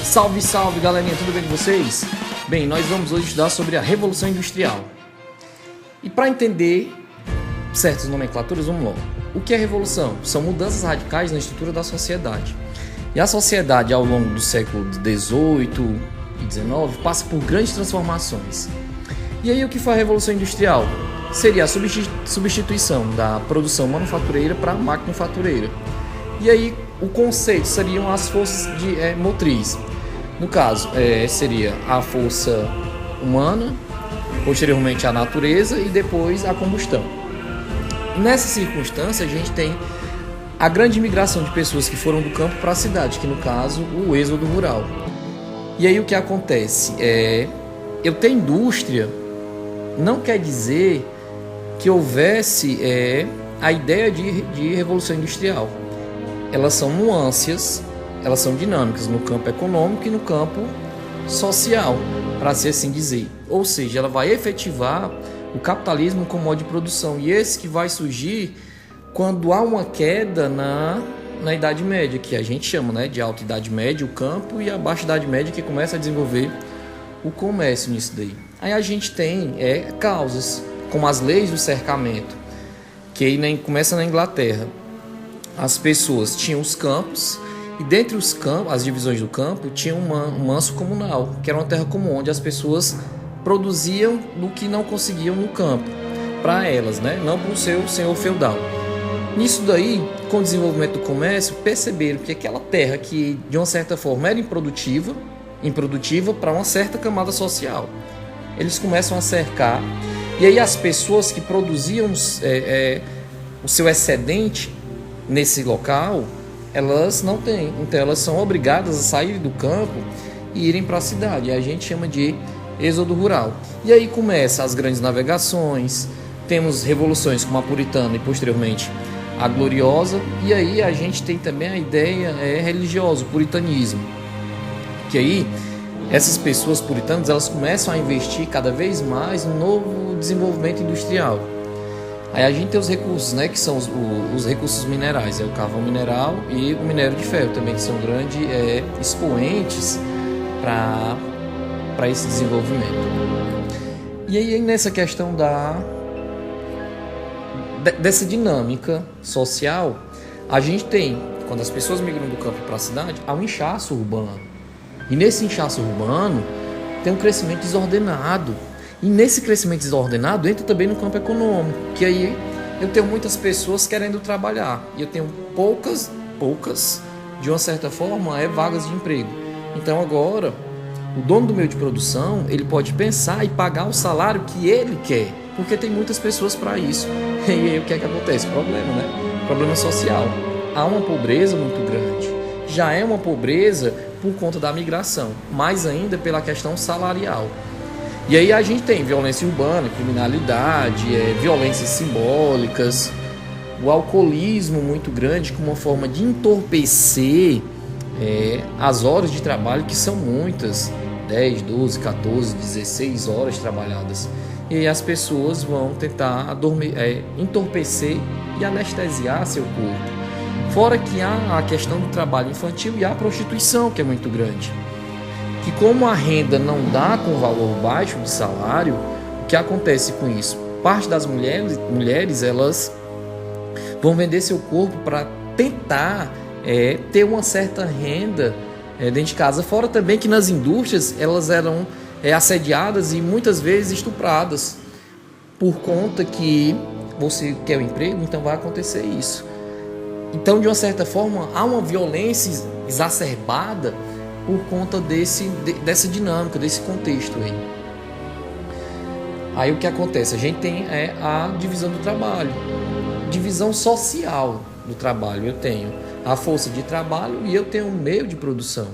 Salve, salve, galerinha, tudo bem com vocês? Bem, nós vamos hoje estudar sobre a Revolução Industrial. E para entender certas nomenclaturas, vamos lá. O que é revolução? São mudanças radicais na estrutura da sociedade. E a sociedade, ao longo do século XVIII e XIX, passa por grandes transformações. E aí, o que foi a Revolução Industrial? Seria a substituição da produção manufatureira para a maquinofatureira. E aí, o conceito seriam as forças motriz. No caso, seria a força humana, posteriormente a natureza e depois a combustão. Nessa circunstância, a gente tem a grande migração de pessoas que foram do campo para a cidade, que no caso, o êxodo rural. E aí o que acontece? Eu ter indústria não quer dizer que houvesse a ideia de revolução industrial. Elas são nuances, elas são dinâmicas no campo econômico e no campo social, para assim dizer. Ou seja, ela vai efetivar o capitalismo como modo de produção. E esse que vai surgir quando há uma queda na Idade Média, que a gente chama de Alta Idade Média, o campo, e a Baixa Idade Média, que começa a desenvolver o comércio nisso daí. Aí a gente tem causas, como as leis do cercamento, que aí começa na Inglaterra. As pessoas tinham os campos, e dentre os campos, as divisões do campo, tinha um manso comunal, que era uma terra comum, onde as pessoas produziam do que não conseguiam no campo, para elas, não para o seu senhor feudal. Nisso daí, com o desenvolvimento do comércio, perceberam que aquela terra que, de uma certa forma, era improdutiva para uma certa camada social. Eles começam a cercar, e aí as pessoas que produziam o seu excedente nesse local, elas não têm, então elas são obrigadas a sair do campo e irem para a cidade, e a gente chama de êxodo rural. E aí começam as grandes navegações, temos revoluções como a puritana e posteriormente a gloriosa, e aí a gente tem também a ideia religiosa, o puritanismo, que aí essas pessoas puritanas, elas começam a investir cada vez mais no novo desenvolvimento industrial. Aí a gente tem os recursos, que são os recursos minerais, o carvão mineral e o minério de ferro também, que são grandes expoentes para esse desenvolvimento. E aí nessa questão dessa dinâmica social, a gente tem, quando as pessoas migram do campo para a cidade, há um inchaço urbano. E nesse inchaço urbano tem um crescimento desordenado. E nesse crescimento desordenado entra também no campo econômico, que aí eu tenho muitas pessoas querendo trabalhar e eu tenho poucas, de uma certa forma, vagas de emprego. Então agora, o dono do meio de produção, ele pode pensar e pagar o salário que ele quer, porque tem muitas pessoas para isso. E aí o que acontece? Problema social. Há uma pobreza muito grande. Já é uma pobreza por conta da migração, mais ainda pela questão salarial. E aí a gente tem violência urbana, criminalidade, violências simbólicas, o alcoolismo muito grande como uma forma de entorpecer as horas de trabalho, que são muitas, 10, 12, 14, 16 horas trabalhadas. E aí as pessoas vão tentar entorpecer e anestesiar seu corpo. Fora que há a questão do trabalho infantil e a prostituição, que é muito grande. Que como a renda não dá com valor baixo de salário, o que acontece com isso? Parte das mulheres elas vão vender seu corpo para tentar ter uma certa renda dentro de casa. Fora também que nas indústrias elas eram assediadas e muitas vezes estupradas, por conta que você quer um emprego, então vai acontecer isso. Então, de uma certa forma, há uma violência exacerbada por conta dessa dinâmica, desse contexto aí. Aí o que acontece? A gente tem a divisão do trabalho, divisão social do trabalho. Eu tenho a força de trabalho e eu tenho o meio de produção,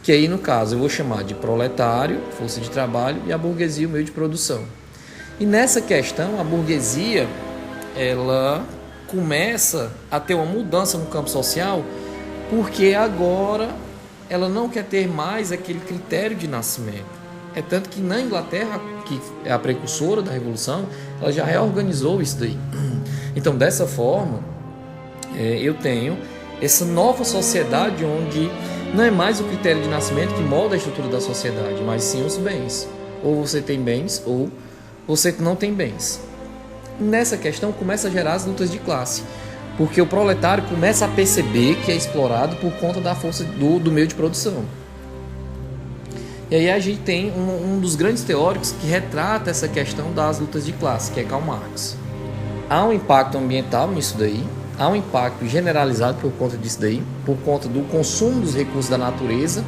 que aí no caso eu vou chamar de proletário, força de trabalho, e a burguesia, o meio de produção. E nessa questão, a burguesia, ela começa a ter uma mudança no campo social, porque agora ela não quer ter mais aquele critério de nascimento. É tanto que na Inglaterra, que é a precursora da Revolução, ela já reorganizou isso daí. Então, dessa forma, eu tenho essa nova sociedade onde Não é mais o critério de nascimento que molda a estrutura da sociedade, mas sim os bens. Ou você tem bens, ou você não tem bens. Nessa questão começa a gerar as lutas de classe, porque o proletário começa a perceber que é explorado por conta da força do meio de produção. E aí a gente tem um dos grandes teóricos que retrata essa questão das lutas de classe, que é Karl Marx. Há um impacto ambiental nisso daí, há um impacto generalizado por conta disso daí, por conta do consumo dos recursos da natureza,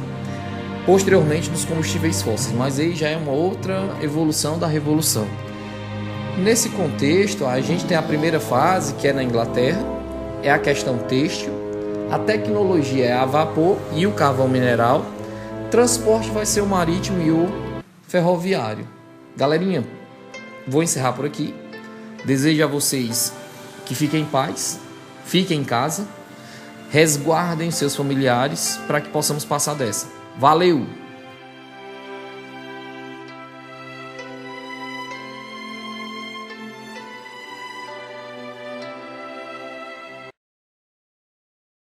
posteriormente dos combustíveis fósseis, mas aí já é uma outra evolução da revolução. Nesse contexto, a gente tem a primeira fase, que é na Inglaterra, é a questão têxtil, a tecnologia é a vapor e o carvão mineral, transporte vai ser o marítimo e o ferroviário. Galerinha, vou encerrar por aqui. Desejo a vocês que fiquem em paz, fiquem em casa, resguardem seus familiares para que possamos passar dessa. Valeu!